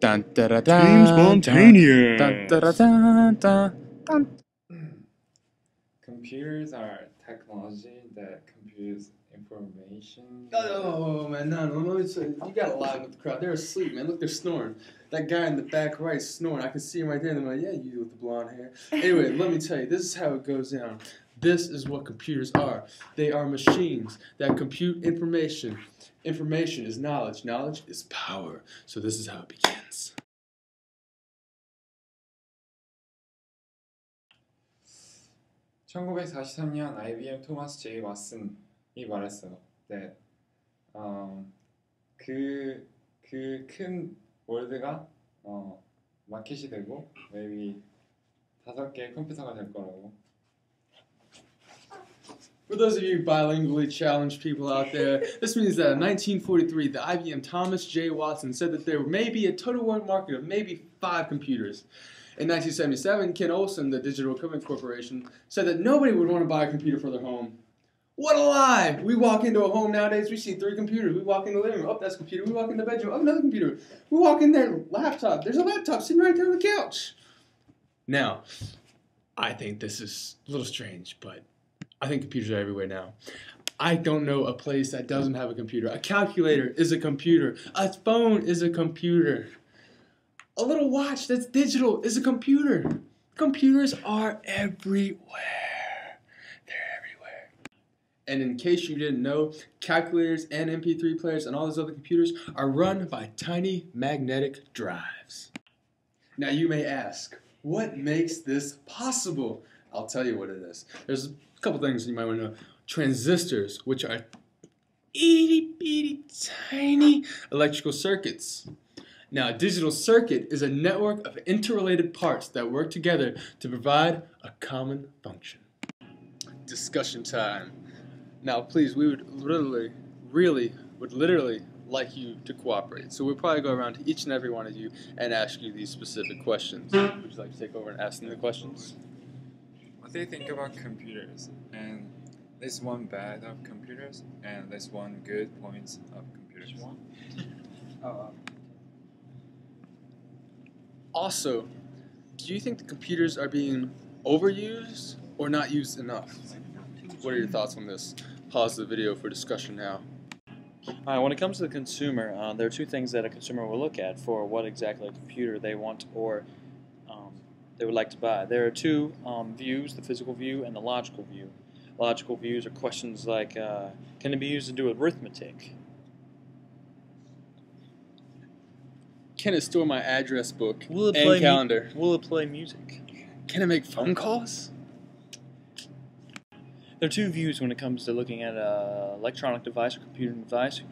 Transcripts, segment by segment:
Dun, da, da, Team dun, spontaneous. dun, da, da, dun, dun, dun. Computers are technology that computes information. Oh man, no, let me tell you, you gotta lie with the crowd. They're asleep, man. Look, they're snoring. That guy in the back right is snoring. I can see him right there. And they're like, yeah, you with the blonde hair. Anyway, let me tell you, this is how it goes down. This is what computers are. They are machines that compute information. Information is knowledge. Knowledge is power. So this is how it begins. 1943년 IBM 토마스 제이 왓슨이 말했어요. 네, 그 큰 월드가 마켓이 되고 maybe 5개의 컴퓨터가 될 거라고. For those of you bilingually challenged people out there, this means that in 1943, the IBM Thomas J. Watson said that there may be a total world market of maybe 5 computers. In 1977, Ken Olsen, the Digital Equipment Corporation, said that nobody would want to buy a computer for their home. What a lie! We walk into a home nowadays, we see 3 computers. We walk in the living room, oh, that's a computer. We walk in the bedroom, oh, another computer. We walk in there, laptop. There's a laptop sitting right there on the couch. Now, I think this is a little strange, but I think computers are everywhere now. I don't know a place that doesn't have a computer. A calculator is a computer. A phone is a computer. A little watch that's digital is a computer. Computers are everywhere. They're everywhere. And in case you didn't know, calculators and MP3 players and all those other computers are run by tiny magnetic drives. Now you may ask, what makes this possible? I'll tell you what it is. There's a couple things you might want to know. Transistors, which are itty bitty tiny electrical circuits. Now, a digital circuit is a network of interrelated parts that work together to provide a common function. Discussion time. Now, please, we would literally like you to cooperate. So we'll probably go around to each and every one of you and ask you these specific questions. Would you like to take over and ask them the questions? What do you think about computers? And there's one bad of computers, and there's one good point of computers. Also, do you think the computers are being overused or not used enough? What are your thoughts on this? Pause the video for discussion now. When it comes to the consumer, there are 2 things that a consumer will look at for what exactly a computer they want or they would like to buy. There are 2 views, the physical view and the logical view. Logical views are questions like, can it be used to do arithmetic? Can it store my address book Will it and play calendar? Will it play music? Can it make phone calls? There are 2 views when it comes to looking at an electronic device or computer device.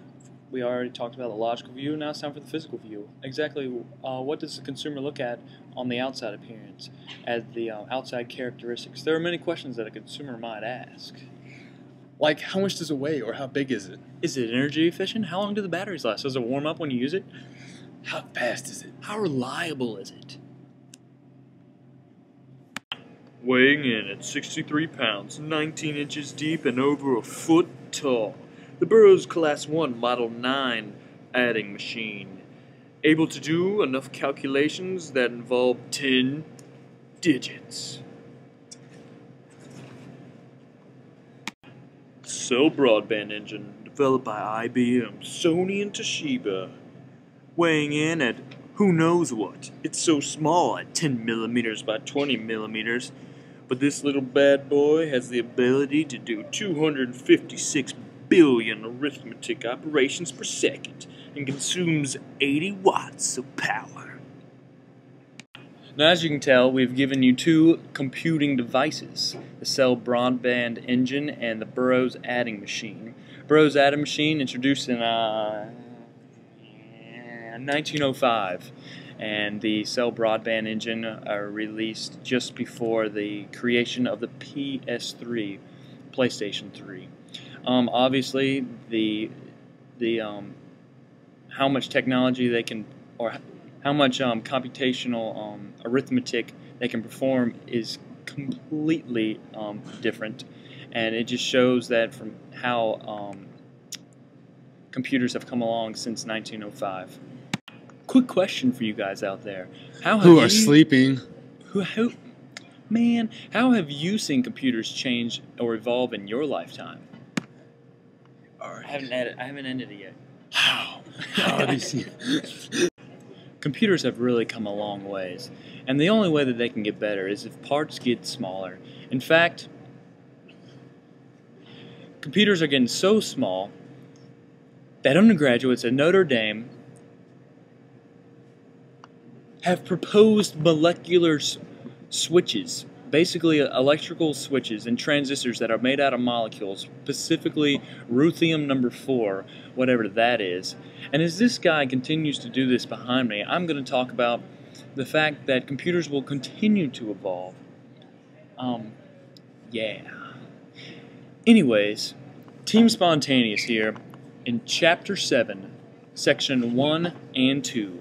We already talked about the logical view, now it's time for the physical view. Exactly what does the consumer look at on the outside appearance, as the outside characteristics? There are many questions that a consumer might ask. Like, how much does it weigh, or how big is it? Is it energy efficient? How long do the batteries last? Does it warm up when you use it? How fast is it? How reliable is it? Weighing in at 63 pounds, 19 inches deep, and over a foot tall, the Burroughs Class 1 Model 9 adding machine. Able to do enough calculations that involve 10 digits. Cell broadband engine developed by IBM, Sony, and Toshiba. Weighing in at who knows what. It's so small at 10 millimeters by 20 millimeters. But this little bad boy has the ability to do 256 billion arithmetic operations per second and consumes 80 watts of power. Now, as you can tell, we've given you 2 computing devices, the Cell broadband engine and the Burroughs adding machine. Burroughs adding machine introduced in 1905, and the Cell broadband engine released just before the creation of the PS3, PlayStation 3. Obviously, how much technology they can, or how much computational arithmetic they can perform is completely different, and it just shows that from how computers have come along since 1905. quick question for you guys out there: Who are sleeping? Who, man? How have you seen computers change or evolve in your lifetime? I haven't ended it yet. How have you seen? Computers have really come a long ways, and the only way that they can get better is if parts get smaller. In fact, computers are getting so small that undergraduates at Notre Dame have proposed molecular switches, basically electrical switches and transistors that are made out of molecules, specifically ruthenium number 4, whatever that is. And as this guy continues to do this behind me, I'm going to talk about the fact that computers will continue to evolve. Yeah. Anyways, Team Spontaneous here in Chapter 7, Section 1 and 2.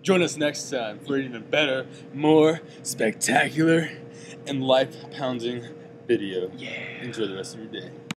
Join us next time for an even better, more spectacular, and life-pounding video. Yeah. Enjoy the rest of your day.